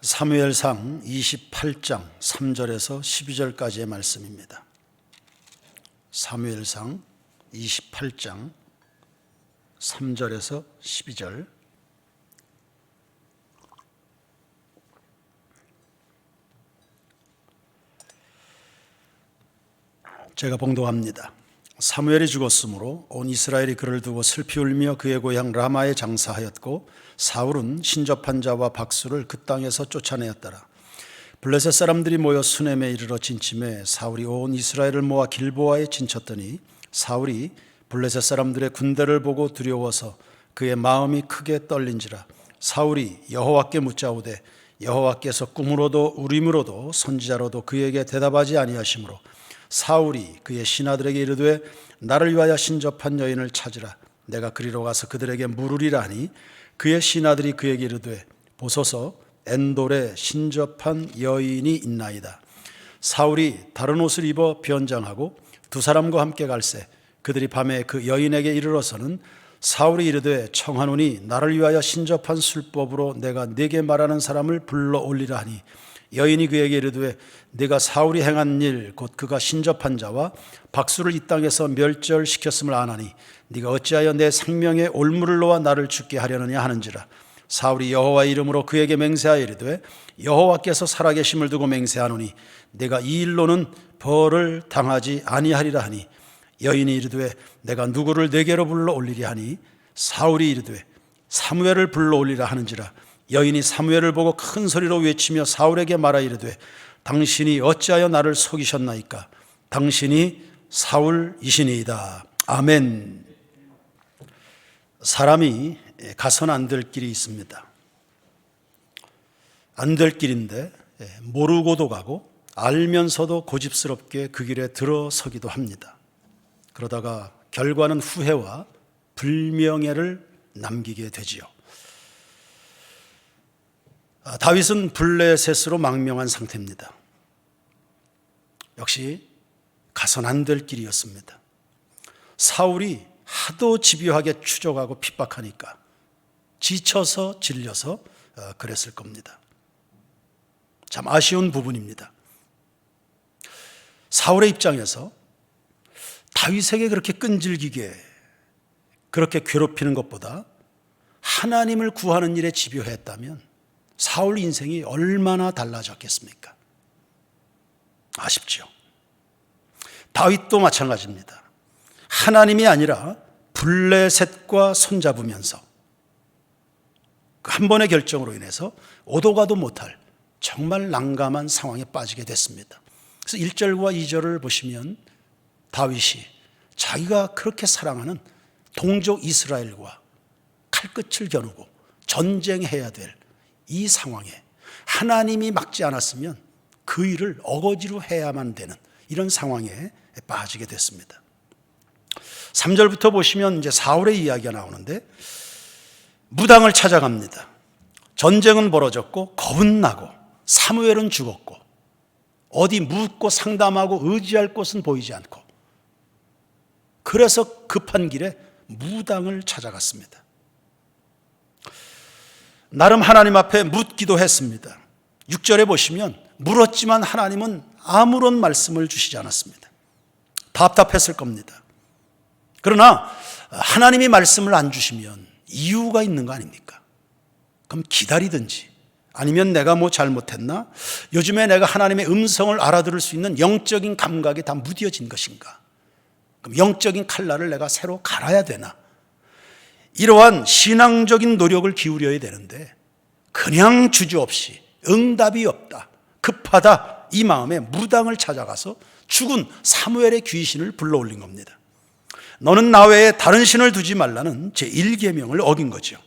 사무엘상 28장 3절에서 12절까지의 말씀입니다. 사무엘상 28장 3절에서 12절. 제가 봉독합니다. 사무엘이 죽었으므로 온 이스라엘이 그를 두고 슬피 울며 그의 고향 라마에 장사하였고 사울은 신접한 자와 박수를 그 땅에서 쫓아내었더라. 블레셋 사람들이 모여 수넴에 이르러 진침해 사울이 온 이스라엘을 모아 길보아에 진쳤더니 사울이 블레셋 사람들의 군대를 보고 두려워서 그의 마음이 크게 떨린지라. 사울이 여호와께 묻자오되 여호와께서 꿈으로도 우림으로도 선지자로도 그에게 대답하지 아니하시므로 사울이 그의 신하들에게 이르되 나를 위하여 신접한 여인을 찾으라. 내가 그리로 가서 그들에게 물으리라 하니 그의 신하들이 그에게 이르되 보소서 엔돌에 신접한 여인이 있나이다. 사울이 다른 옷을 입어 변장하고 두 사람과 함께 갈새 그들이 밤에 그 여인에게 이르러서는 사울이 이르되 청하노니 나를 위하여 신접한 술법으로 내가 네게 말하는 사람을 불러 올리라 하니 여인이 그에게 이르되 네가 사울이 행한 일 곧 그가 신접한 자와 박수를 이 땅에서 멸절시켰음을 아나니 네가 어찌하여 내 생명에 올무를 놓아 나를 죽게 하려느냐 하는지라. 사울이 여호와의 이름으로 그에게 맹세하여 이르되 여호와께서 살아계심을 두고 맹세하노니 내가 이 일로는 벌을 당하지 아니하리라 하니 여인이 이르되 내가 누구를 내게로 불러 올리리 하니 사울이 이르되 사무엘을 불러 올리라 하는지라. 여인이 사무엘을 보고 큰 소리로 외치며 사울에게 말하 이르되 당신이 어찌하여 나를 속이셨나이까? 당신이 사울이시니이다. 아멘. 사람이 가서는 안 될 길이 있습니다. 안 될 길인데 모르고도 가고 알면서도 고집스럽게 그 길에 들어서기도 합니다. 그러다가 결과는 후회와 불명예를 남기게 되지요. 다윗은 블레셋으로 망명한 상태입니다. 역시 가선 안 될 길이었습니다. 사울이 하도 집요하게 추적하고 핍박하니까 지쳐서 질려서 그랬을 겁니다. 참 아쉬운 부분입니다. 사울의 입장에서 다윗에게 그렇게 끈질기게 그렇게 괴롭히는 것보다 하나님을 구하는 일에 집요했다면 사울 인생이 얼마나 달라졌겠습니까? 아쉽죠. 다윗도 마찬가지입니다. 하나님이 아니라 블레셋과 손잡으면서 한 번의 결정으로 인해서 오도 가도 못할 정말 난감한 상황에 빠지게 됐습니다. 그래서 1절과 2절을 보시면 다윗이 자기가 그렇게 사랑하는 동족 이스라엘과 칼끝을 겨누고 전쟁해야 될 이 상황에 하나님이 막지 않았으면 그 일을 어거지로 해야만 되는 이런 상황에 빠지게 됐습니다. 3절부터 보시면 이제 사울의 이야기가 나오는데 무당을 찾아갑니다. 전쟁은 벌어졌고 겁은 나고 사무엘은 죽었고 어디 묻고 상담하고 의지할 곳은 보이지 않고 그래서 급한 길에 무당을 찾아갔습니다. 나름 하나님 앞에 묻기도 했습니다. 6절에 보시면 물었지만 하나님은 아무런 말씀을 주시지 않았습니다. 답답했을 겁니다. 그러나 하나님이 말씀을 안 주시면 이유가 있는 거 아닙니까? 그럼 기다리든지 아니면 내가 뭐 잘못했나? 요즘에 내가 하나님의 음성을 알아들을 수 있는 영적인 감각이 다 무뎌진 것인가? 그럼 영적인 칼날을 내가 새로 갈아야 되나? 이러한 신앙적인 노력을 기울여야 되는데 그냥 주저없이 응답이 없다, 급하다 이 마음에 무당을 찾아가서 죽은 사무엘의 귀신을 불러올린 겁니다. 너는 나 외에 다른 신을 두지 말라는 제1계명을 어긴 거죠.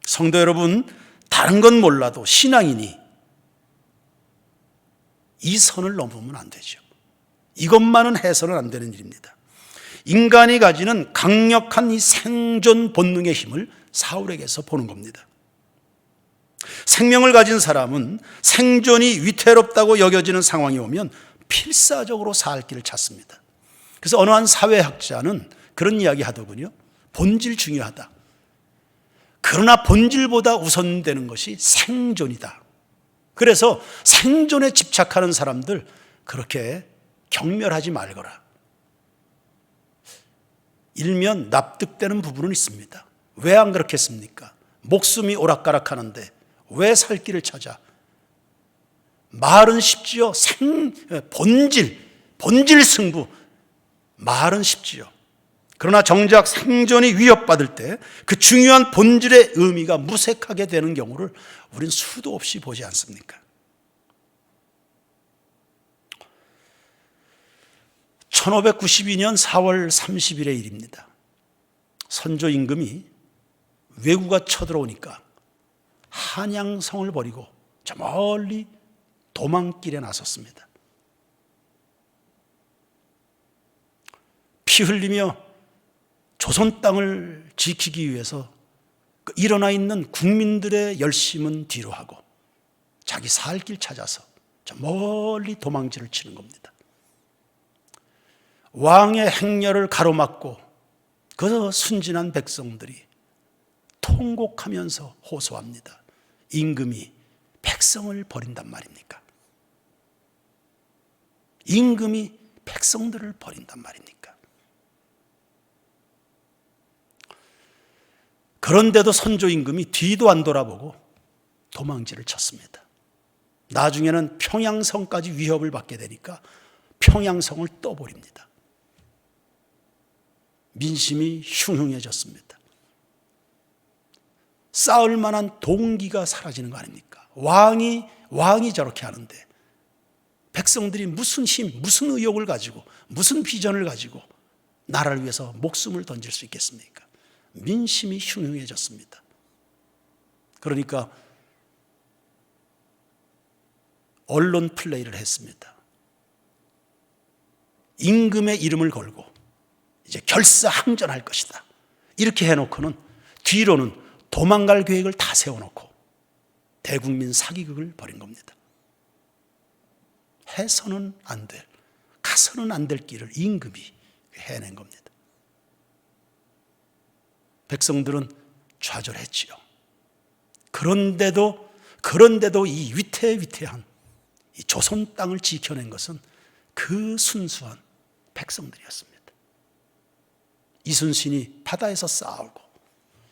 성도 여러분, 다른 건 몰라도 신앙이니 이 선을 넘으면 안 되죠. 이것만은 해서는 안 되는 일입니다. 인간이 가지는 강력한 이 생존 본능의 힘을 사울에게서 보는 겁니다. 생명을 가진 사람은 생존이 위태롭다고 여겨지는 상황이 오면 필사적으로 살 길을 찾습니다. 그래서 어느 한 사회학자는 그런 이야기 하더군요. 본질 중요하다. 그러나 본질보다 우선되는 것이 생존이다. 그래서 생존에 집착하는 사람들 그렇게 경멸하지 말거라. 일면 납득되는 부분은 있습니다. 왜 안 그렇겠습니까? 목숨이 오락가락하는데 왜 살 길을 찾아? 말은 쉽지요. 본질 승부. 말은 쉽지요. 그러나 정작 생존이 위협받을 때 그 중요한 본질의 의미가 무색하게 되는 경우를 우리는 수도 없이 보지 않습니까? 1592년 4월 30일의 일입니다. 선조 임금이 왜구가 쳐들어오니까 한양성을 버리고 저 멀리 도망길에 나섰습니다. 피 흘리며 조선 땅을 지키기 위해서 일어나 있는 국민들의 열심은 뒤로 하고 자기 살 길 찾아서 저 멀리 도망질을 치는 겁니다. 왕의 행렬을 가로막고 그 순진한 백성들이 통곡하면서 호소합니다. 임금이 백성을 버린단 말입니까? 임금이 백성들을 버린단 말입니까? 그런데도 선조 임금이 뒤도 안 돌아보고 도망질을 쳤습니다. 나중에는 평양성까지 위협을 받게 되니까 평양성을 떠버립니다. 민심이 흉흉해졌습니다. 싸울 만한 동기가 사라지는 거 아닙니까? 왕이 저렇게 하는데 백성들이 무슨 힘, 무슨 의욕을 가지고 무슨 비전을 가지고 나라를 위해서 목숨을 던질 수 있겠습니까? 민심이 흉흉해졌습니다. 그러니까 언론 플레이를 했습니다. 임금의 이름을 걸고 이제 결사항전할 것이다. 이렇게 해놓고는 뒤로는 도망갈 계획을 다 세워놓고 대국민 사기극을 벌인 겁니다. 해서는 안 될, 가서는 안 될 길을 임금이 해낸 겁니다. 백성들은 좌절했지요. 그런데도 이 위태위태한 이 조선 땅을 지켜낸 것은 그 순수한 백성들이었습니다. 이순신이 바다에서 싸우고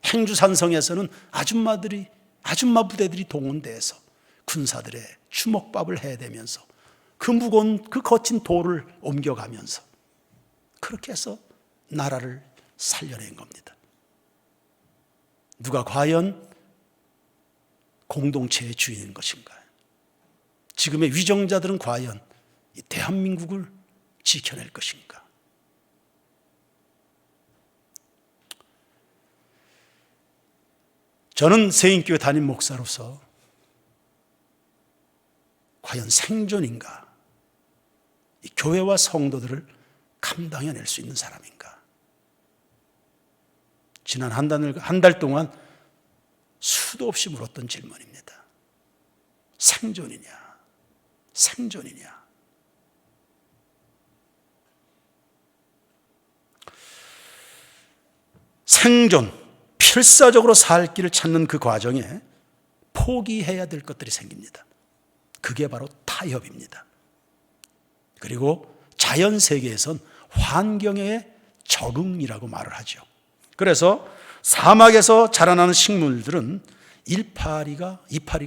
행주산성에서는 아줌마 부대들이 동원돼서 군사들의 주먹밥을 해대면서 그 무거운 그 거친 돌을 옮겨가면서 그렇게 해서 나라를 살려낸 겁니다. 누가 과연 공동체의 주인인 것인가요? 지금의 위정자들은 과연 이 대한민국을 지켜낼 것인가? 저는 세인교회 담임 목사로서 과연 생존인가? 이 교회와 성도들을 감당해낼 수 있는 사람인가? 지난 한 달 동안 수도 없이 물었던 질문입니다. 생존이냐? 생존이냐? 생존, 필사적으로 살 길을 찾는 그 과정에 포기해야 될 것들이 생깁니다. 그게 바로 타협입니다. 그리고 자연 세계에선 환경의 적응이라고 말을 하죠. 그래서 사막에서 자라나는 식물들은 이파리가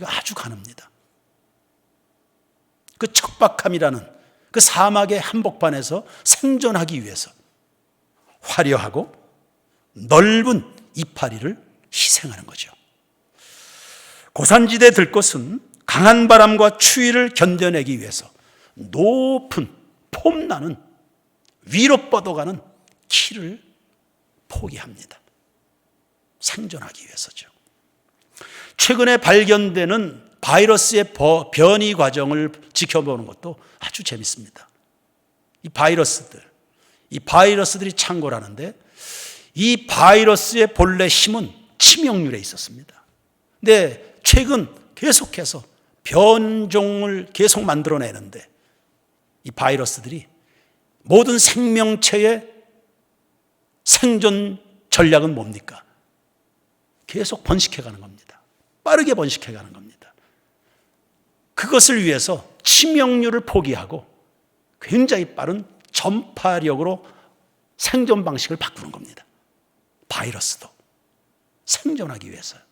아주 가늡니다. 그 척박함이라는 그 사막의 한복판에서 생존하기 위해서 화려하고 넓은 이파리를 희생하는 거죠. 고산지대 들꽃은 강한 바람과 추위를 견뎌내기 위해서 높은 폼나는 위로 뻗어가는 키를 포기합니다. 생존하기 위해서죠. 최근에 발견되는 바이러스의 변이 과정을 지켜보는 것도 아주 재밌습니다. 이 바이러스들이 창궐하는데 이 바이러스의 본래 힘은 치명률에 있었습니다. 근데 최근 계속해서 변종을 계속 만들어내는데 이 바이러스들이 모든 생명체의 생존 전략은 뭡니까? 계속 번식해가는 겁니다. 빠르게 번식해가는 겁니다. 그것을 위해서 치명률을 포기하고 굉장히 빠른 전파력으로 생존 방식을 바꾸는 겁니다. 바이러스도 생존하기 위해서요.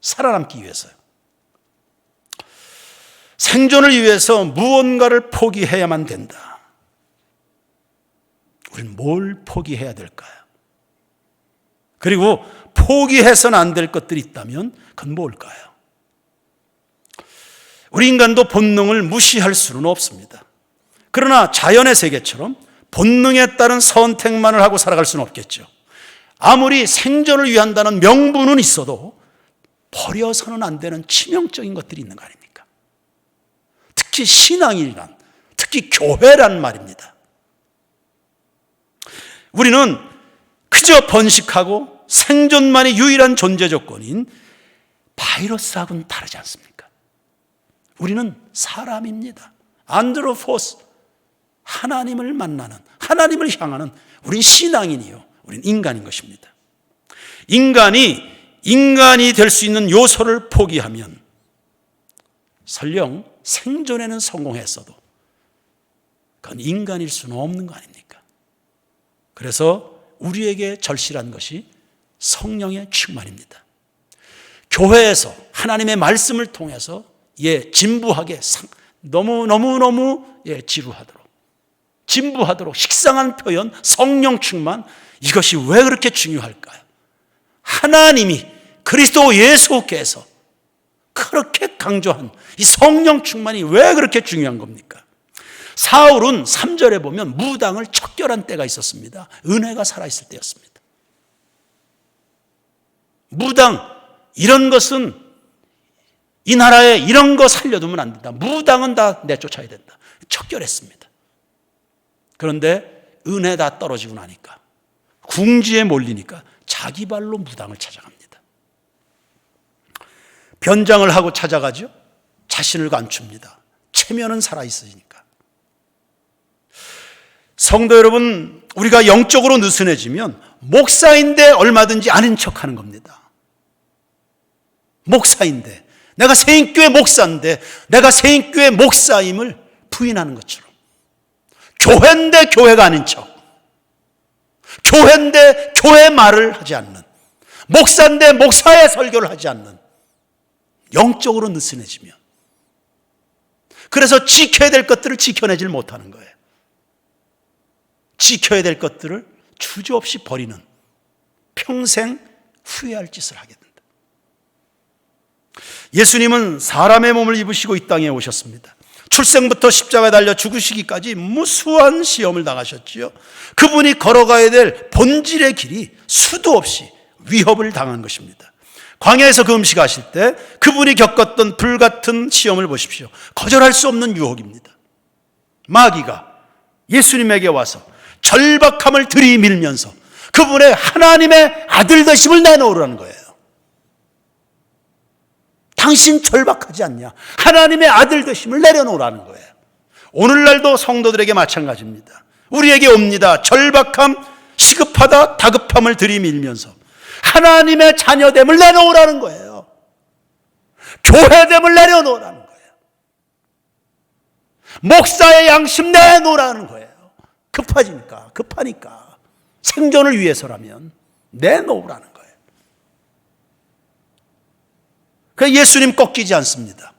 살아남기 위해서요. 생존을 위해서 무언가를 포기해야만 된다. 우리는 뭘 포기해야 될까요? 그리고 포기해서는 안 될 것들이 있다면 그건 뭘까요? 우리 인간도 본능을 무시할 수는 없습니다. 그러나 자연의 세계처럼 본능에 따른 선택만을 하고 살아갈 수는 없겠죠. 아무리 생존을 위한다는 명분은 있어도 버려서는 안 되는 치명적인 것들이 있는 거 아닙니까? 특히 신앙이란, 특히 교회란 말입니다. 우리는 그저 번식하고 생존만이 유일한 존재 조건인 바이러스하고는 다르지 않습니까? 우리는 사람입니다. 안드로포스, 하나님을 만나는, 하나님을 향하는, 우린 신앙인이요, 우린 인간인 것입니다. 인간이 될 수 있는 요소를 포기하면 설령 생존에는 성공했어도 그건 인간일 수는 없는 거 아닙니까? 그래서 우리에게 절실한 것이 성령의 충만입니다. 교회에서 하나님의 말씀을 통해서 진부하게 너무너무 진부하도록 식상한 표현, 성령 충만, 이것이 왜 그렇게 중요할까요? 하나님이 그리스도 예수께서 그렇게 강조한 이 성령 충만이 왜 그렇게 중요한 겁니까? 사울은 3절에 보면 무당을 척결한 때가 있었습니다. 은혜가 살아있을 때였습니다. 무당, 이런 것은 이 나라에 이런 거 살려두면 안 된다. 무당은 다 내쫓아야 된다. 척결했습니다. 그런데 은혜 다 떨어지고 나니까, 궁지에 몰리니까 자기 발로 무당을 찾아갑니다. 변장을 하고 찾아가죠. 자신을 감춥니다. 체면은 살아있으니까. 성도 여러분, 우리가 영적으로 느슨해지면 목사인데 얼마든지 아닌 척하는 겁니다. 목사인데, 내가 세인교회 목사인데 내가 세인교회 목사임을 부인하는 것처럼, 교회인데 교회가 아닌 척, 교회인데 교회 말을 하지 않는, 목사인데 목사의 설교를 하지 않는, 영적으로 느슨해지면, 그래서 지켜야 될 것들을 지켜내질 못하는 거예요. 지켜야 될 것들을 주저없이 버리는, 평생 후회할 짓을 하게 된다. 예수님은 사람의 몸을 입으시고 이 땅에 오셨습니다. 출생부터 십자가에 달려 죽으시기까지 무수한 시험을 당하셨지요. 그분이 걸어가야 될 본질의 길이 수도 없이 위협을 당한 것입니다. 광야에서 그 음식하실 때 그분이 겪었던 불같은 시험을 보십시오. 거절할 수 없는 유혹입니다. 마귀가 예수님에게 와서 절박함을 들이밀면서 그분의 하나님의 아들 되심을 내놓으라는 거예요. 당신 절박하지 않냐? 하나님의 아들 되심을 내려놓으라는 거예요. 오늘날도 성도들에게 마찬가지입니다. 우리에게 옵니다. 절박함, 시급하다, 다급함을 들이밀면서 하나님의 자녀됨을 내놓으라는 거예요. 교회됨을 내려놓으라는 거예요. 목사의 양심 내놓으라는 거예요. 급하니까 생존을 위해서라면 내놓으라는 거예요. 그러니까 예수님 꺾이지 않습니다.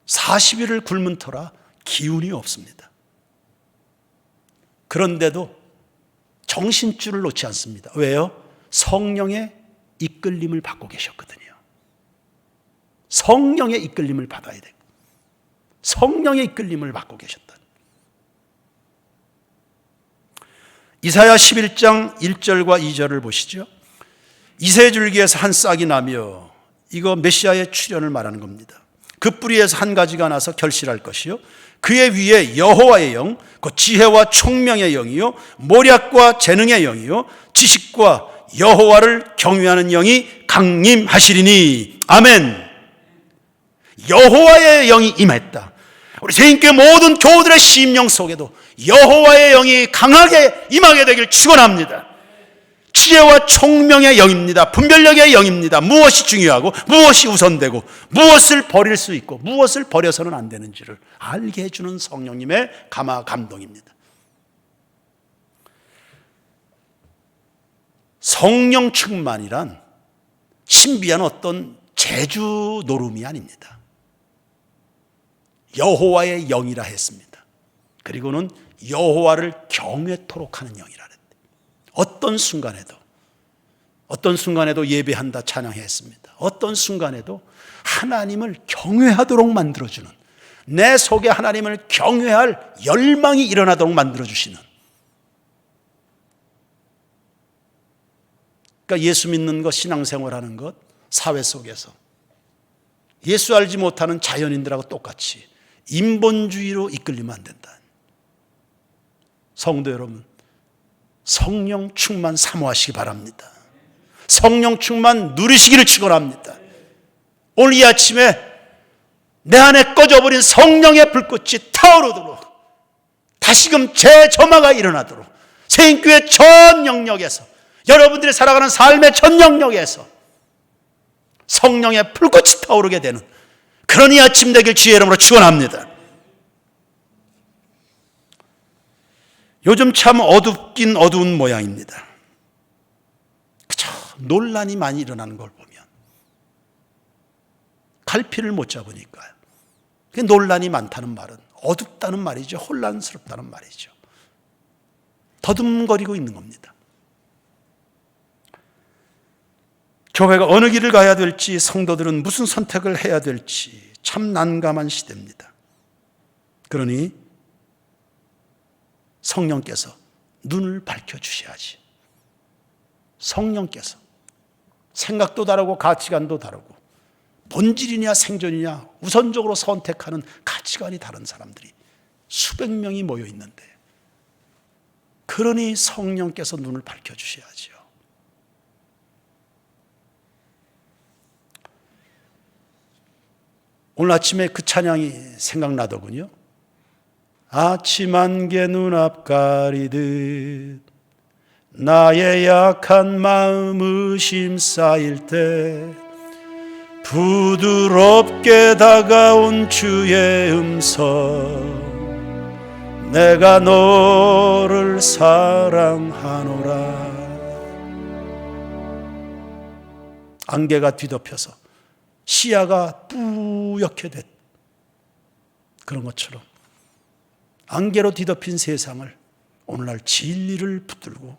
40일을 굶은 터라 기운이 없습니다. 그런데도 정신줄을 놓지 않습니다. 왜요? 성령의 이끌림을 받고 계셨거든요. 성령의 이끌림을 받아야 돼요. 성령의 이끌림을 받고 계셨다. 이사야 11장 1절과 2절을 보시죠. 이새줄기에서 한 싹이 나며, 이거 메시아의 출현을 말하는 겁니다. 그 뿌리에서 한 가지가 나서 결실할 것이요, 그의 위에 여호와의 영, 그 지혜와 총명의 영이요, 모략과 재능의 영이요, 지식과 여호와를 경외하는 영이 강림하시리니. 아멘. 여호와의 영이 임했다. 우리 세인교회 모든 교우들의 심령 속에도 여호와의 영이 강하게 임하게 되길 축원합니다. 지혜와 총명의 영입니다. 분별력의 영입니다. 무엇이 중요하고 무엇이 우선되고 무엇을 버릴 수 있고 무엇을 버려서는 안 되는지를 알게 해주는 성령님의 감동입니다. 성령 충만이란 신비한 어떤 제주 노름이 아닙니다. 여호와의 영이라 했습니다. 그리고는 여호와를 경외토록 하는 영이라 했습니다. 어떤 순간에도 예배한다 찬양했습니다. 어떤 순간에도 하나님을 경외하도록 만들어주는, 내 속에 하나님을 경외할 열망이 일어나도록 만들어주시는, 그러니까 예수 믿는 것, 신앙생활하는 것, 사회 속에서 예수 알지 못하는 자연인들하고 똑같이 인본주의로 이끌리면 안 된다. 성도 여러분, 성령 충만 사모하시기 바랍니다. 성령 충만 누리시기를 축원합니다. 오늘 이 아침에 내 안에 꺼져버린 성령의 불꽃이 타오르도록, 다시금 재점화가 일어나도록, 새인교회 전 영역에서, 여러분들이 살아가는 삶의 전 영역에서 성령의 불꽃이 타오르게 되는 그런 이 아침 되길 주의 이름으로 축원합니다. 요즘 참 어둡긴 어두운 모양입니다. 그쵸? 논란이 많이 일어나는 걸 보면 갈피를 못 잡으니까요. 논란이 많다는 말은 어둡다는 말이죠. 혼란스럽다는 말이죠. 더듬거리고 있는 겁니다. 교회가 어느 길을 가야 될지, 성도들은 무슨 선택을 해야 될지 참 난감한 시대입니다. 그러니 성령께서 눈을 밝혀주셔야지. 성령께서 생각도 다르고 가치관도 다르고 본질이냐 생존이냐 우선적으로 선택하는 가치관이 다른 사람들이 수백 명이 모여 있는데, 그러니 성령께서 눈을 밝혀주셔야죠. 오늘 아침에 그 찬양이 생각나더군요. 아침 안개 눈앞 가리듯 나의 약한 마음 의심 쌓일 때 부드럽게 다가온 주의 음성, 내가 너를 사랑하노라. 안개가 뒤덮여서 시야가 뿌옇게 됐 그런 것처럼 안개로 뒤덮인 세상을 오늘날 진리를 붙들고,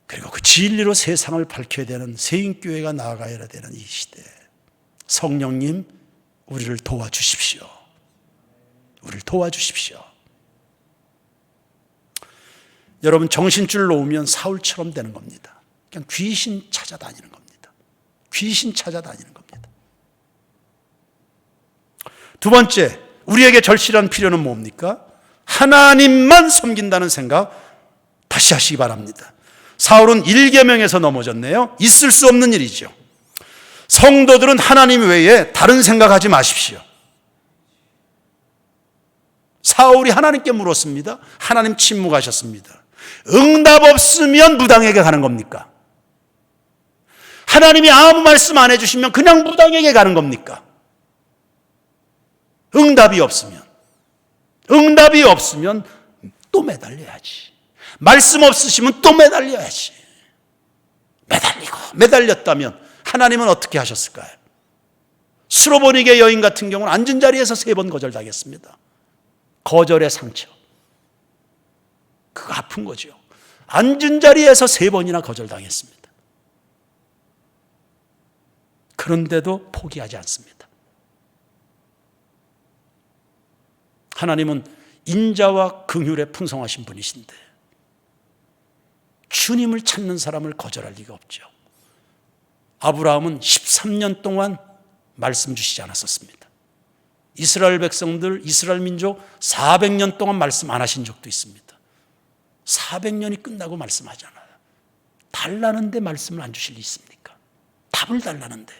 그리고 그 진리로 세상을 밝혀야 되는 새인교회가 나아가야 되는 이 시대, 성령님 우리를 도와주십시오. 우리를 도와주십시오. 여러분, 정신줄 놓으면 사울처럼 되는 겁니다. 그냥 귀신 찾아다니는 겁니다. 귀신 찾아다니는 겁니다. 두 번째, 우리에게 절실한 필요는 뭡니까? 하나님만 섬긴다는 생각 다시 하시기 바랍니다. 사울은 일계명에서 넘어졌네요. 있을 수 없는 일이죠. 성도들은 하나님 외에 다른 생각하지 마십시오. 사울이 하나님께 물었습니다. 하나님 침묵하셨습니다. 응답 없으면 무당에게 가는 겁니까? 하나님이 아무 말씀 안 해주시면 그냥 무당에게 가는 겁니까? 응답이 없으면 또 매달려야지. 말씀 없으시면 또 매달려야지. 매달렸다면 하나님은 어떻게 하셨을까요? 수로보니게 여인 같은 경우는 앉은 자리에서 3번 거절당했습니다. 거절의 상처. 그거 아픈 거죠. 앉은 자리에서 3번이나 거절당했습니다. 그런데도 포기하지 않습니다. 하나님은 인자와 긍휼에 풍성하신 분이신데 주님을 찾는 사람을 거절할 리가 없죠. 아브라함은 13년 동안 말씀 주시지 않았었습니다. 이스라엘 백성들, 이스라엘 민족 400년 동안 말씀 안 하신 적도 있습니다. 400년이 끝나고 말씀하잖아요. 달라는데 말씀을 안 주실 리 있습니까? 답을 달라는데.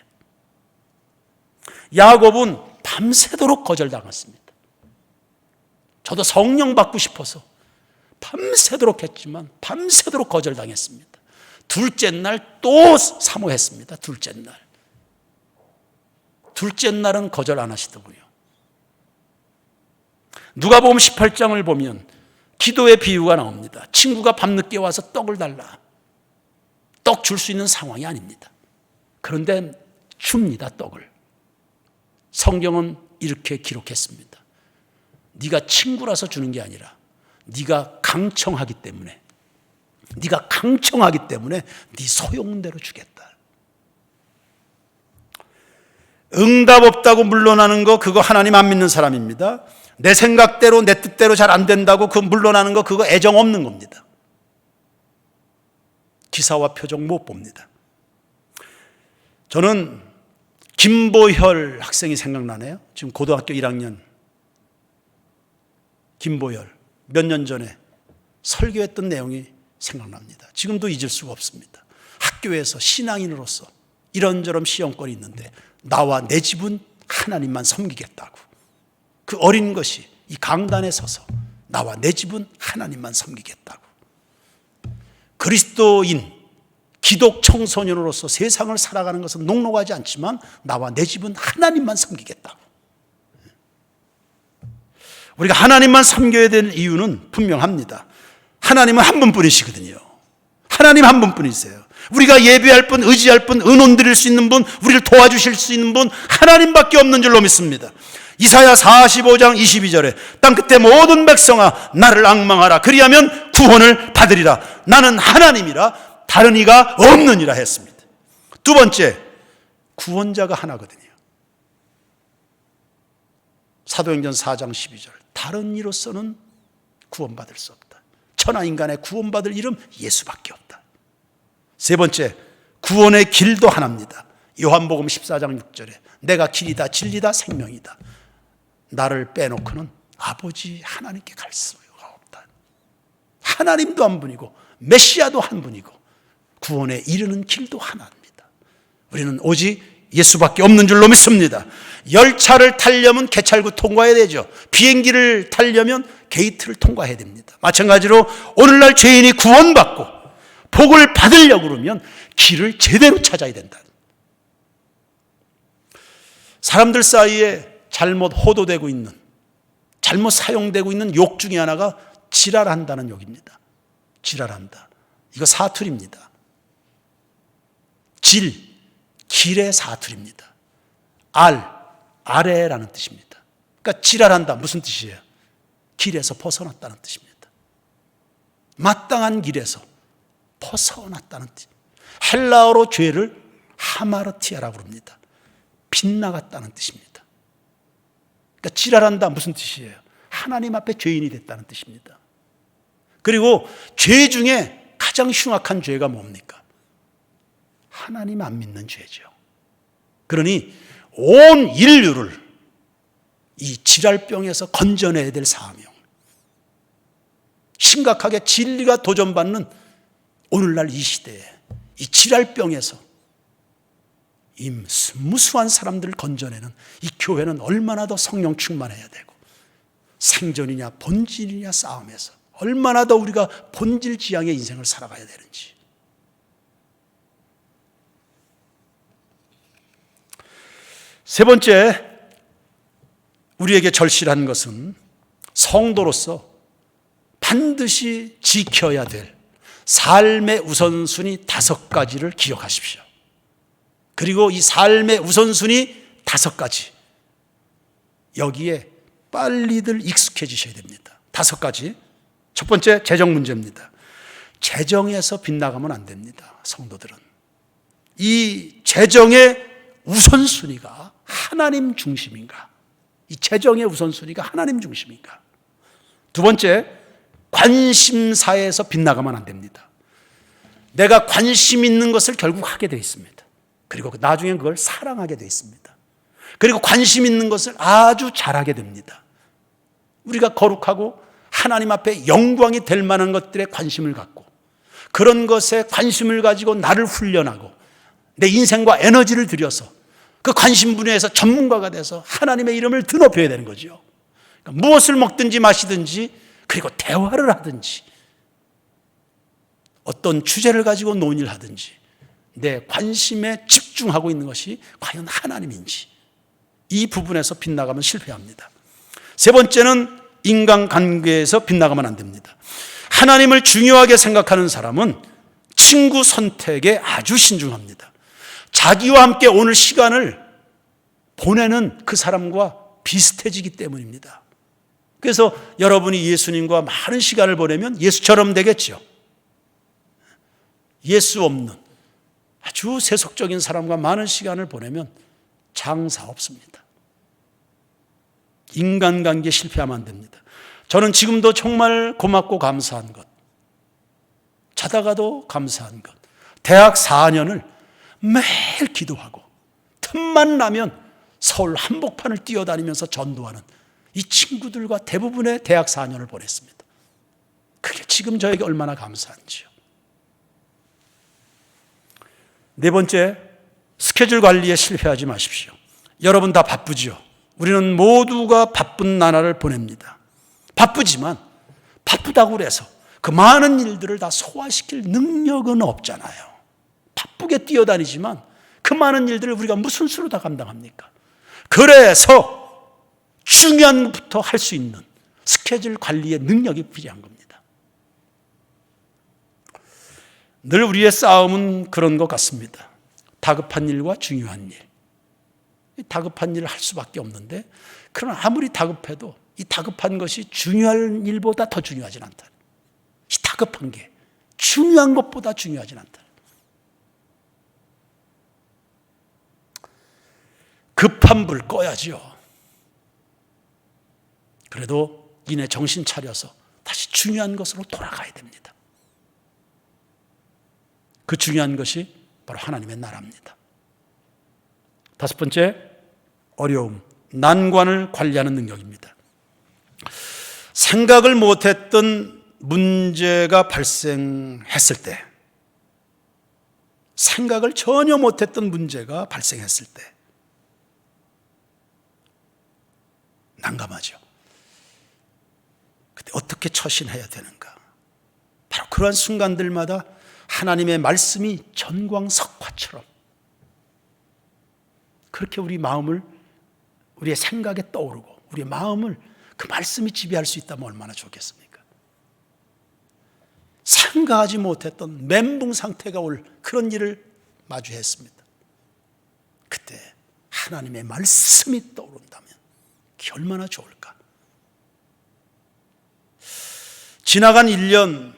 야곱은 밤새도록 거절당했습니다. 저도 성령 받고 싶어서 밤새도록 했지만 밤새도록 거절당했습니다. 둘째 날 또 사모했습니다. 둘째 날은 거절 안 하시더군요. 누가복음 18장을 보면 기도의 비유가 나옵니다. 친구가 밤늦게 와서 떡을 달라. 떡 줄 수 있는 상황이 아닙니다. 그런데 줍니다, 떡을. 성경은 이렇게 기록했습니다. 네가 친구라서 주는 게 아니라 네가 강청하기 때문에 네 소용대로 주겠다. 응답 없다고 물러나는 거, 그거 하나님 안 믿는 사람입니다. 내 생각대로 내 뜻대로 잘 안 된다고 그 물러나는 거, 그거 애정 없는 겁니다. 기사와 표정 못 봅니다. 저는 김보혈 학생이 생각나네요. 지금 고등학교 1학년 김보혈, 몇 년 전에 설교했던 내용이 생각납니다. 지금도 잊을 수가 없습니다. 학교에서 신앙인으로서 이런저런 시험권이 있는데 나와 내 집은 하나님만 섬기겠다고, 그 어린 것이 이 강단에 서서 나와 내 집은 하나님만 섬기겠다고, 그리스도인 기독 청소년으로서 세상을 살아가는 것은 녹록하지 않지만 나와 내 집은 하나님만 섬기겠다고. 우리가 하나님만 섬겨야 될 이유는 분명합니다. 하나님은 한 분뿐이시거든요. 하나님 한 분뿐이세요. 우리가 예배할 분, 의지할 분, 은원 드릴 수 있는 분, 우리를 도와주실 수 있는 분 하나님밖에 없는 줄로 믿습니다. 이사야 45장 22절에 땅 끝에 모든 백성아 나를 앙망하라. 그리하면 구원을 받으리라. 나는 하나님이라 다른 이가 없느니라 했습니다. 두 번째, 구원자가 하나거든요. 사도행전 4장 12절 다른 이로서는 구원받을 수 없다. 천하인간의 구원받을 이름 예수밖에 없다. 세 번째, 구원의 길도 하나입니다. 요한복음 14장 6절에 내가 길이다 진리다 생명이다. 나를 빼놓고는 아버지 하나님께 갈 수가 없다. 하나님도 한 분이고 메시아도 한 분이고 구원에 이르는 길도 하나입니다. 우리는 오직 예수밖에 없는 줄로 믿습니다. 열차를 타려면 개찰구 통과해야 되죠. 비행기를 타려면 게이트를 통과해야 됩니다. 마찬가지로 오늘날 죄인이 구원받고 복을 받으려고 그러면 길을 제대로 찾아야 된다. 사람들 사이에 잘못 호도되고 있는, 잘못 사용되고 있는 욕 중에 하나가 지랄한다는 욕입니다. 지랄한다. 이거 사투리입니다. 길의 사투리입니다. 아래라는 뜻입니다. 그러니까 지랄한다 무슨 뜻이에요? 길에서 벗어났다는 뜻입니다. 마땅한 길에서 벗어났다는 뜻. 헬라어로 죄를 하마르티아라고 합니다. 빗나갔다는 뜻입니다. 그러니까 지랄한다 무슨 뜻이에요? 하나님 앞에 죄인이 됐다는 뜻입니다. 그리고 죄 중에 가장 흉악한 죄가 뭡니까? 하나님 안 믿는 죄죠. 그러니 온 인류를 이 지랄병에서 건져내야 될 사명, 심각하게 진리가 도전받는 오늘날 이 시대에 이 지랄병에서 이 무수한 사람들을 건져내는 이 교회는 얼마나 더 성령 충만해야 되고, 생존이냐 본질이냐 싸움에서 얼마나 더 우리가 본질 지향의 인생을 살아가야 되는지. 세 번째, 우리에게 절실한 것은 성도로서 반드시 지켜야 될 삶의 우선순위 5가지를 기억하십시오. 그리고 이 삶의 우선순위 5가지, 여기에 빨리들 익숙해지셔야 됩니다. 5가지. 첫 번째, 재정 문제입니다. 재정에서 빗나가면 안 됩니다. 성도들은 이 재정의 우선순위가 하나님 중심인가? 이 재정의 우선순위가 하나님 중심인가? 두 번째, 관심사에서 빗나가면 안 됩니다. 내가 관심 있는 것을 결국 하게 되어 있습니다. 그리고 나중에 그걸 사랑하게 되어 있습니다. 그리고 관심 있는 것을 아주 잘하게 됩니다. 우리가 거룩하고 하나님 앞에 영광이 될 만한 것들에 관심을 갖고, 그런 것에 관심을 가지고 나를 훈련하고 내 인생과 에너지를 들여서 그 관심 분야에서 전문가가 돼서 하나님의 이름을 드높여야 되는 거죠. 그러니까 무엇을 먹든지 마시든지, 그리고 대화를 하든지 어떤 주제를 가지고 논의를 하든지 내 관심에 집중하고 있는 것이 과연 하나님인지, 이 부분에서 빗나가면 실패합니다. 세 번째는 인간관계에서 빗나가면 안 됩니다. 하나님을 중요하게 생각하는 사람은 친구 선택에 아주 신중합니다. 자기와 함께 오늘 시간을 보내는 그 사람과 비슷해지기 때문입니다. 그래서 여러분이 예수님과 많은 시간을 보내면 예수처럼 되겠죠. 예수 없는 아주 세속적인 사람과 많은 시간을 보내면 장사 없습니다. 인간관계 실패하면 안 됩니다. 저는 지금도 정말 고맙고 감사한 것, 자다가도 감사한 것, 대학 4년을 매일 기도하고 틈만 나면 서울 한복판을 뛰어다니면서 전도하는 이 친구들과 대부분의 대학 4년을 보냈습니다. 그게 지금 저에게 얼마나 감사한지요. 네 번째, 스케줄 관리에 실패하지 마십시오. 여러분 다 바쁘지요. 우리는 모두가 바쁜 나날을 보냅니다. 바쁘지만 바쁘다고 해서 그 많은 일들을 다 소화시킬 능력은 없잖아요. 바쁘게 뛰어다니지만 그 많은 일들을 우리가 무슨 수로 다 감당합니까? 그래서 중요한 것부터 할 수 있는 스케줄 관리의 능력이 필요한 겁니다. 늘 우리의 싸움은 그런 것 같습니다. 다급한 일과 중요한 일. 다급한 일을 할 수밖에 없는데, 그러나 아무리 다급해도 이 다급한 것이 중요한 일보다 더 중요하진 않다. 이 다급한 게 중요한 것보다 중요하진 않다. 급한 불 꺼야지요. 그래도 이내 정신 차려서 다시 중요한 것으로 돌아가야 됩니다. 그 중요한 것이 바로 하나님의 나라입니다. 다섯 번째, 어려움, 난관을 관리하는 능력입니다. 생각을 못했던 문제가 발생했을 때, 생각을 전혀 못했던 문제가 발생했을 때 난감하죠. 그때 어떻게 처신해야 되는가? 바로 그러한 순간들마다 하나님의 말씀이 전광석화처럼 그렇게 우리 마음을, 우리의 생각에 떠오르고 우리의 마음을 그 말씀이 지배할 수 있다면 얼마나 좋겠습니까? 생각하지 못했던 멘붕 상태가 올 그런 일을 마주했습니다. 그때 하나님의 말씀이 떠오른다면 그게 얼마나 좋을까? 지나간 1년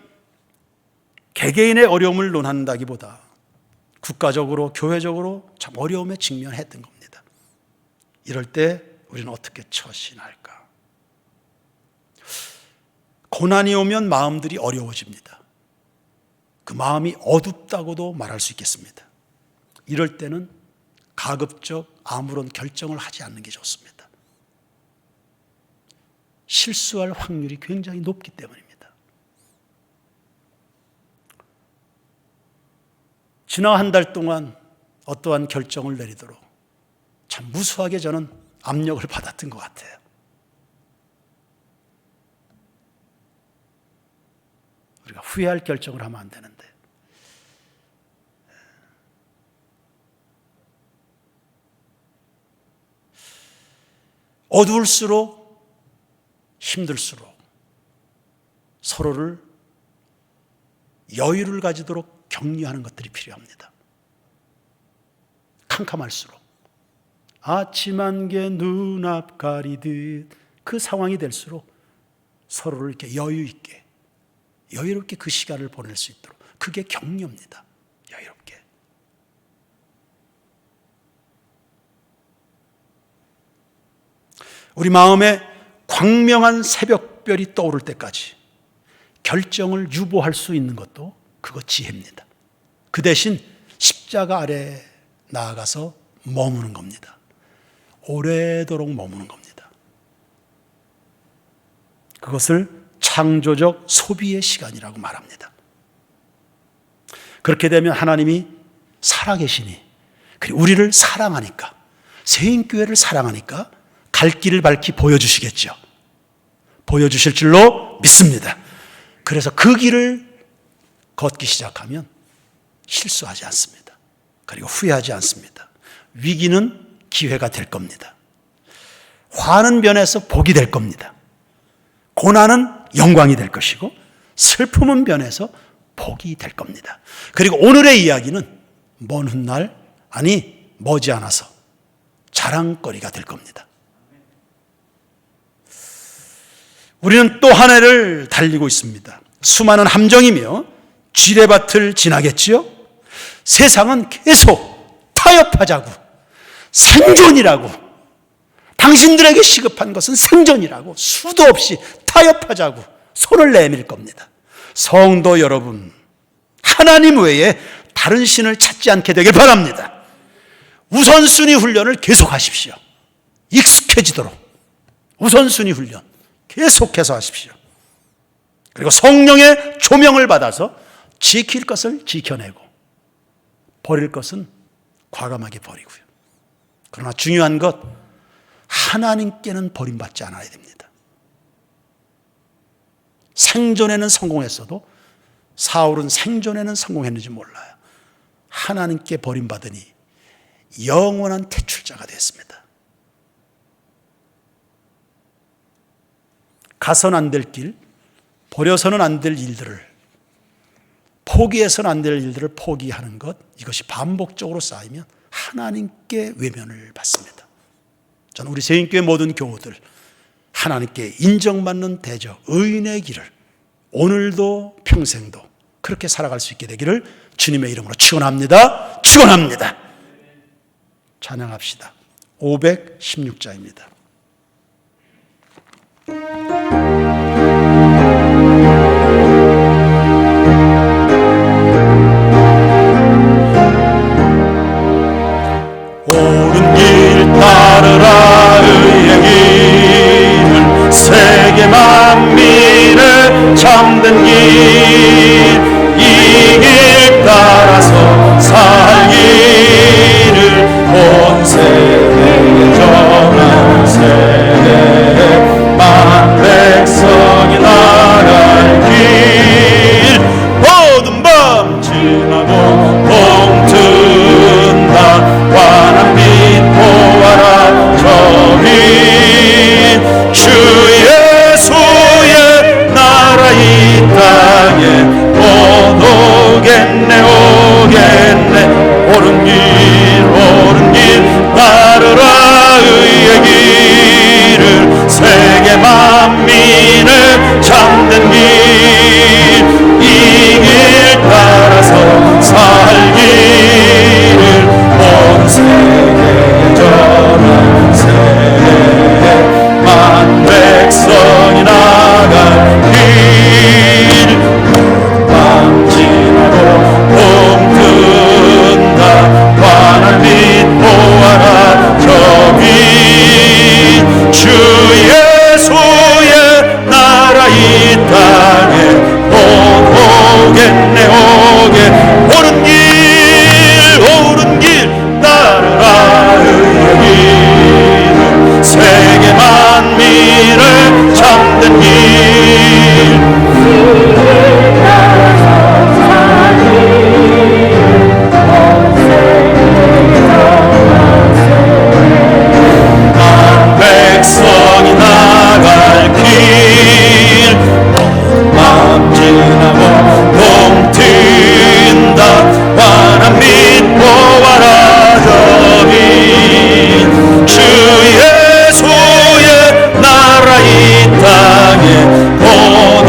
개개인의 어려움을 논한다기보다 국가적으로, 교회적으로 참 어려움에 직면했던 겁니다. 이럴 때 우리는 어떻게 처신할까? 고난이 오면 마음들이 어려워집니다. 그 마음이 어둡다고도 말할 수 있겠습니다. 이럴 때는 가급적 아무런 결정을 하지 않는 게 좋습니다. 실수할 확률이 굉장히 높기 때문입니다. 지난 한 달 동안 어떠한 결정을 내리도록 참 무수하게 저는 압력을 받았던 것 같아요. 우리가 후회할 결정을 하면 안 되는데, 어두울수록 힘들수록 서로를 여유를 가지도록 격려하는 것들이 필요합니다. 캄캄할수록 아침 안개 눈앞 가리듯 그 상황이 될수록 서로를 이렇게 여유 있게, 여유롭게 그 시간을 보낼 수 있도록, 그게 격려입니다. 여유롭게. 우리 마음에 광명한 새벽별이 떠오를 때까지 결정을 유보할 수 있는 것도 그거 지혜입니다. 그 대신 십자가 아래 나아가서 머무는 겁니다. 오래도록 머무는 겁니다. 그것을 창조적 소비의 시간이라고 말합니다. 그렇게 되면 하나님이 살아계시니, 그리고 우리를 사랑하니까, 세인교회를 사랑하니까 갈 길을 밝히 보여주시겠죠. 보여주실 줄로 믿습니다. 그래서 그 길을 걷기 시작하면 실수하지 않습니다. 그리고 후회하지 않습니다. 위기는 기회가 될 겁니다. 화는 변해서 복이 될 겁니다. 고난은 영광이 될 것이고 슬픔은 변해서 복이 될 겁니다. 그리고 오늘의 이야기는 먼 훗날, 아니 머지않아서 자랑거리가 될 겁니다. 우리는 또 한 해를 달리고 있습니다. 수많은 함정이며 지뢰밭을 지나겠지요. 세상은 계속 타협하자고, 생존이라고, 당신들에게 시급한 것은 생존이라고 수도 없이 타협하자고 손을 내밀 겁니다. 성도 여러분, 하나님 외에 다른 신을 찾지 않게 되길 바랍니다. 우선순위 훈련을 계속하십시오. 익숙해지도록 우선순위 훈련 계속해서 하십시오. 그리고 성령의 조명을 받아서 지킬 것을 지켜내고 버릴 것은 과감하게 버리고요. 그러나 중요한 것, 하나님께는 버림받지 않아야 됩니다. 생존에는 성공했어도 사울은 생존에는 성공했는지 몰라요. 하나님께 버림받으니 영원한 퇴출자가 됐습니다. 가서는 안 될 길, 버려서는 안 될 일들을, 포기해서는 안 될 일들을 포기하는 것, 이것이 반복적으로 쌓이면 하나님께 외면을 받습니다. 저는 우리 세인교회 모든 교우들, 하나님께 인정받는 대적, 의인의 길을 오늘도 평생도 그렇게 살아갈 수 있게 되기를 주님의 이름으로 축원합니다. 축원합니다. 찬양합시다. 516자입니다. 옳은 길 따르라 의의 길을, 세계 만민을 참된 길, 이 길 따라서 살기를 온 세계에 전한 세계 만 백성이 나갈 길, 모든 밤 지나고 동튼다 환한 빛 보아라 저기, 주 예수의 나라 이 땅에 곧 오겠네 오겠네. 옳은 길 따르라 의의 길을, 세계 만민을 참된 길, 이 길 따라서 살기를 온 세계에 전한 세계 만 백성이 나갈 길, 밤 지나고 봄 든다 환한 빛 보아라 저기, 주 예수의 나라 이 땅에 곧 오겠네 오게. 옳은 길 따르라 의의 길을, 세계 만민을 참된 길, 만 백성이 나갈 길, 밤 지나고 봄 튄다 환한 빛 보아라 저기, 주 예수의 나라 이 땅에 곧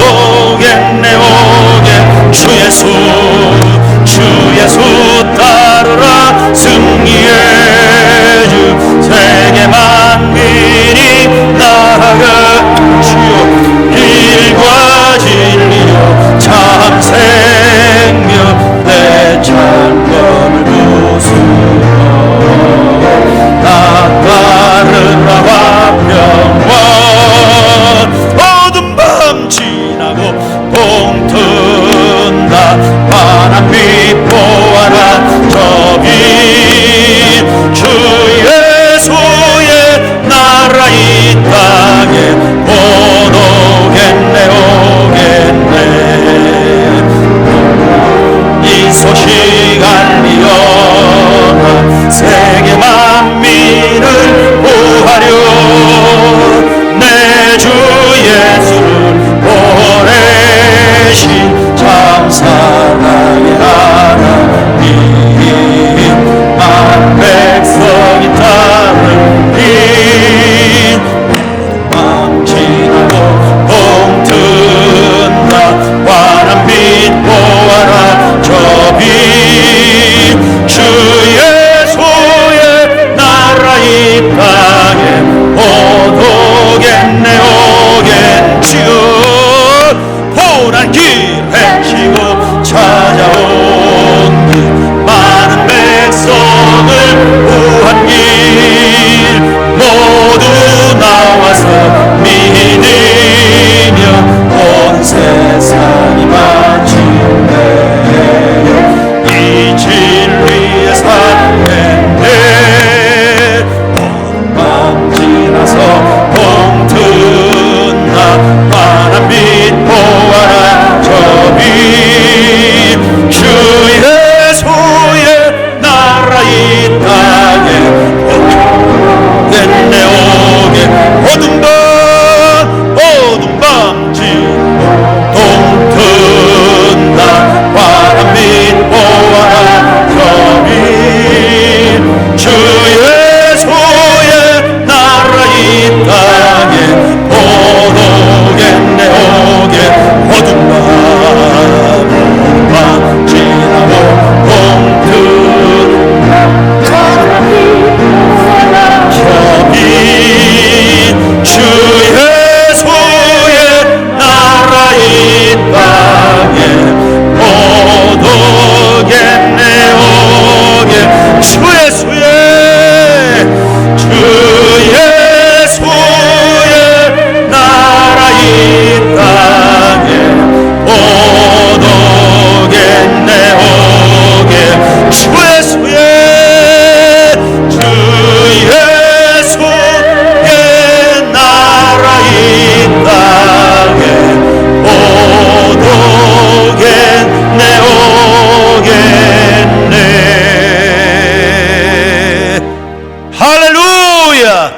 할렐루야.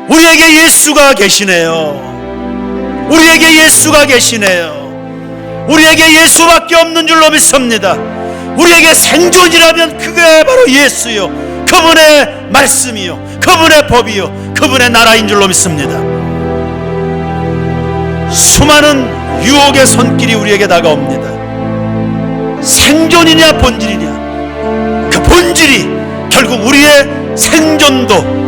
우리에게 예수가 계시네요. 우리에게 예수가 계시네요. 우리에게 예수밖에 없는 줄로 믿습니다. 우리에게 생존이라면 그게 바로 예수요, 그분의 말씀이요, 그분의 법이요, 그분의 나라인 줄로 믿습니다. 수많은 유혹의 손길이 우리에게 다가옵니다. 생존이냐 본질이냐, 그 본질이 결국 우리의 생존도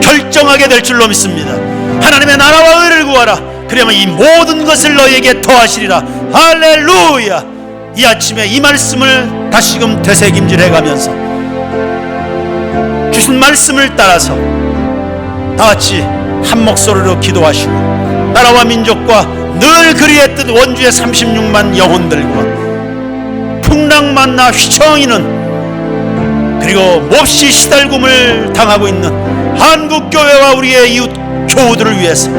결정하게 될 줄로 믿습니다. 하나님의 나라와 의를 구하라, 그러면 이 모든 것을 너희에게 더하시리라. 할렐루야. 이 아침에 이 말씀을 다시금 되새김질해가면서 주신 말씀을 따라서 다같이 한 목소리로 기도하시고, 나라와 민족과 늘 그리했듯 원주의 36만 영혼들과 풍랑만나 휘청이는, 그리고 몹시 시달굼을 당하고 있는 한국교회와 우리의 이웃 교우들을 위해서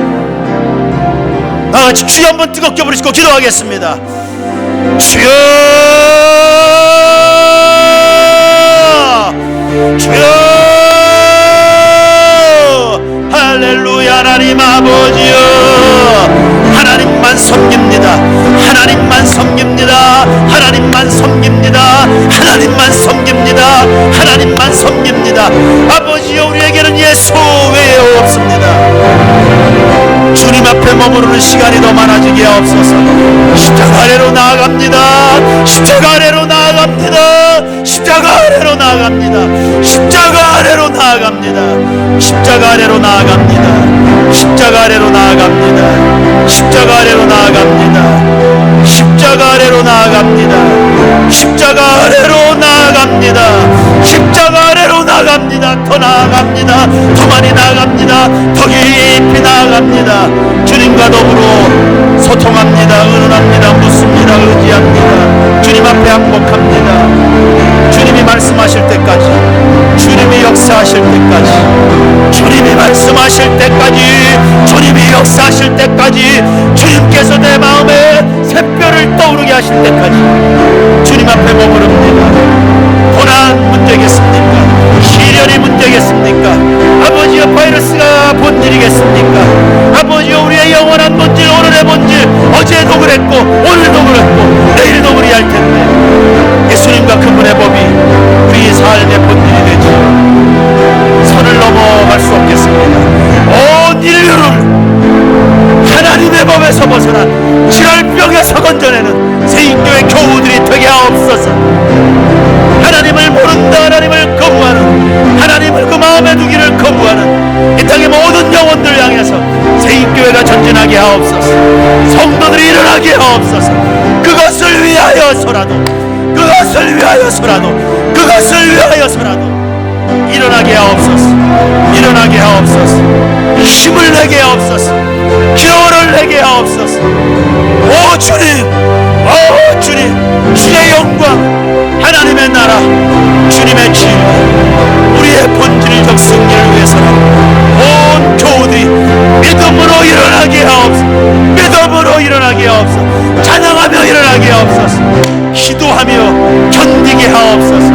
다같이 주여 한번 뜨겁게 부르시고 기도하겠습니다. 주여, 주여, 할렐루야. 하나님 아버지여, 하나님만 섬깁니다. 하나님만 섬깁니다. 하나님만 섬깁니다. 하나님만 섬깁니다. 하나님만 섬깁니다. 아버지여, 우리에게는 예수 외에 없습니다. 주님 앞에 머무르는 시간이 더 많아지게 하옵소서. 십자가 아래로 나아갑니다. 십자가 아래로 나아갑니다. 십자가 아래로 나아갑니다. 십자가 아래로 나아갑니다. 십자가 아래로 나아갑니다. 십자가 아래로 나아갑니다. 십자가 아래로 나아갑니다. 십자가 아래로 나아갑니다. 십자가 아래로 나아갑니다. 십자가 아래로 나아갑니다. 더 나아갑니다. 더 많이 나아갑니다. 더 깊이 나아갑니다. 주님과 더불어 소통합니다. 의논합니다. 묻습니다. 의지합니다. 주님 앞에 항복합니다. 주님이 말씀하실 때까지, 주님이 역사하실 때까지, 주님이 말씀하실 때까지, 주님이 역사하실 때까지, 주님께서 내 마음에 샛별을 떠오르게 하실 때까지 주님 앞에 머무릅니다. 고난 문제겠습니까? 시련이 문제겠습니까? 아버지여, 바이러스가 본질이겠습니까? 아버지여, 우리의 영원한 본질, 오늘의 본질, 어제도 그랬고 오늘도 그랬고 내일도 그리할 텐데 예수님과 그분의 법이 우리 삶의 본질이 되지 선을 넘어갈 수 없겠습니다. 온 인류를 하나님의 법에서 벗어난 질병에서 건져내는 세인교회 교우들이 되게 하옵소서. 하나님을 모른다, 하나님을 거부하는, 하나님을 그 마음에 두기를 거부하는 이 땅의 모든 영혼들 향해서 세인교회가 전진하게 하옵소서. 성도들이 일어나게 하옵소서. 그것을 위하여서라도, 그것을 위하여서라도, 그것을 위하여서라도 일어나게 하옵소서. 일어나게 하옵소서. 힘을 내게 하옵소서. 기도를 내게 하옵소서. 오 주님, 오 주님, 주의 영광, 하나님의 나라, 주님의 진리, 우리의 본질적 승리를 위해서는 온 교우들이 믿음으로 일어나게 하옵소서. 믿음으로 일어나게 하옵소서. 찬양하며 일어나게 하옵소서. 기도하며 견디게 하옵소서.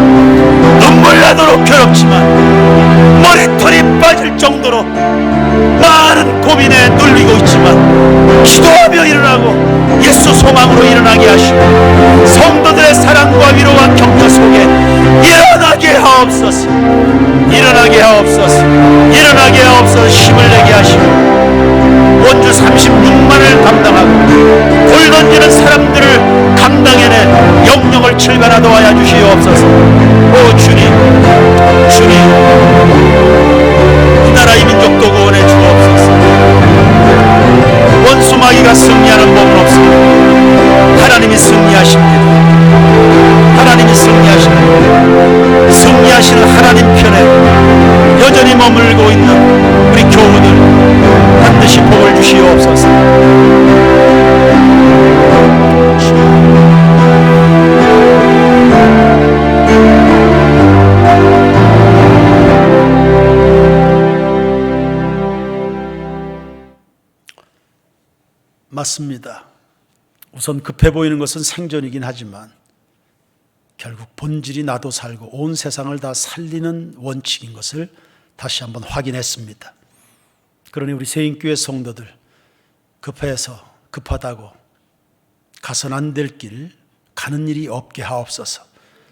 눈물 나도록 괴롭지만, 머리털이 빠질 정도로 많은 고민에 눌리고 있지만 기도하며 일어나고 예수 소망으로 일어나게 하시고 성도들의 사랑과 위로와 격려 속에 일어나게 하옵소서. 일어나게 하옵소서. 일어나게 하옵소서. 힘을 내게 하시고 원주 36만을 감당하고 돌 던지는 사람들을 감당해내 영령을 출발하도록 하여 주시옵소서. 오 주님, 주님, 이 나라 이 민족도 구원해 주옵소서. 원수 마귀가 승리하는 법은 없습니다. 하나님이 승리하십니다. 하나님이 승리하십니다. 승리하시는 하나님 편에 여전히 머물고 있는 우리 교우들 반드시 복을 주시옵소서. 맞습니다. 우선 급해 보이는 것은 생존이긴 하지만 결국 본질이 나도 살고 온 세상을 다 살리는 원칙인 것을 다시 한번 확인했습니다. 그러니 우리 세인교회 성도들 급하다고 가선 안 될 길 가는 일이 없게 하옵소서.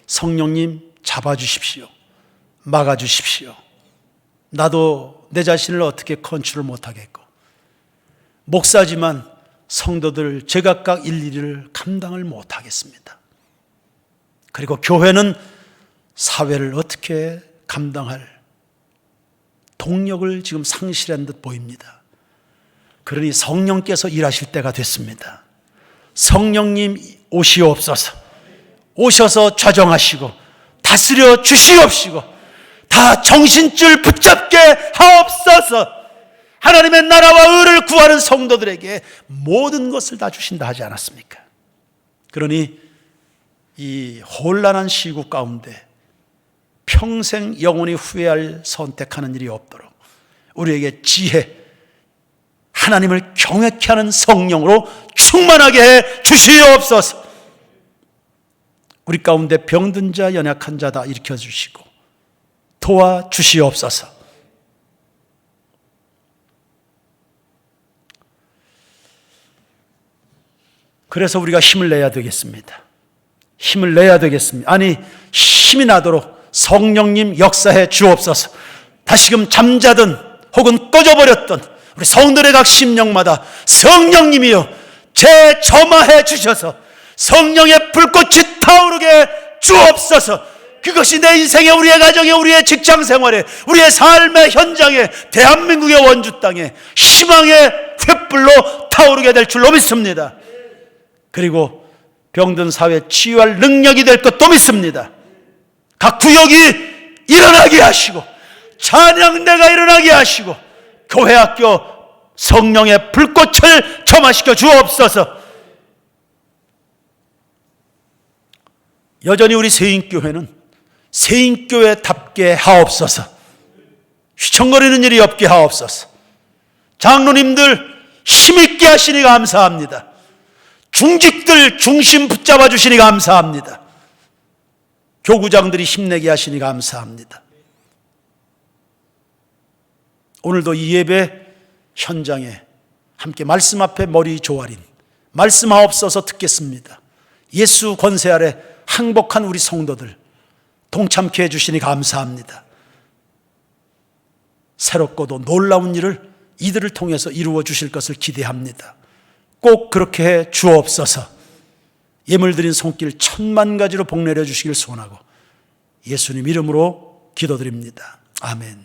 성령님 잡아주십시오. 막아주십시오. 나도 내 자신을 어떻게 컨트롤 못하겠고, 목사지만 성도들 제각각 일일이를 감당을 못하겠습니다. 그리고 교회는 사회를 어떻게 감당할 동력을 지금 상실한 듯 보입니다. 그러니 성령께서 일하실 때가 됐습니다. 성령님 오시옵소서. 오셔서 좌정하시고 다스려 주시옵시고 다 정신줄 붙잡게 하옵소서. 하나님의 나라와 의를 구하는 성도들에게 모든 것을 다 주신다 하지 않았습니까? 그러니 이 혼란한 시국 가운데 평생 영원히 후회할 선택하는 일이 없도록 우리에게 지혜, 하나님을 경외케 하는 성령으로 충만하게 해 주시옵소서. 우리 가운데 병든 자, 연약한 자 다 일으켜 주시고 도와 주시옵소서. 그래서 우리가 힘을 내야 되겠습니다. 힘을 내야 되겠습니다. 아니, 힘이 나도록 성령님 역사해 주옵소서. 다시금 잠자든 혹은 꺼져버렸던 우리 성도의 각 심령마다 성령님이여 재점화해 주셔서 성령의 불꽃이 타오르게 주옵소서. 그것이 내 인생에, 우리의 가정에, 우리의 직장 생활에, 우리의 삶의 현장에, 대한민국의 원주 땅에 희망의 횃불로 타오르게 될 줄로 믿습니다. 그리고 병든 사회 치유할 능력이 될 것도 믿습니다. 각 구역이 일어나게 하시고 찬양대가 일어나게 하시고 교회학교 성령의 불꽃을 점화시켜 주옵소서. 여전히 우리 세인교회는 세인교회답게 하옵소서. 휘청거리는 일이 없게 하옵소서. 장로님들 힘있게 하시니 감사합니다. 중직들 중심 붙잡아 주시니 감사합니다. 교구장들이 힘내게 하시니 감사합니다. 오늘도 이 예배 현장에 함께 말씀 앞에 머리 조아린 말씀하옵소서 듣겠습니다. 예수 권세 아래 항복한 우리 성도들 동참케 해주시니 감사합니다. 새롭고도 놀라운 일을 이들을 통해서 이루어 주실 것을 기대합니다. 꼭 그렇게 해 주옵소서. 예물 드린 손길 1000만 가지로 복 내려 주시길 소원하고 예수님 이름으로 기도드립니다. 아멘.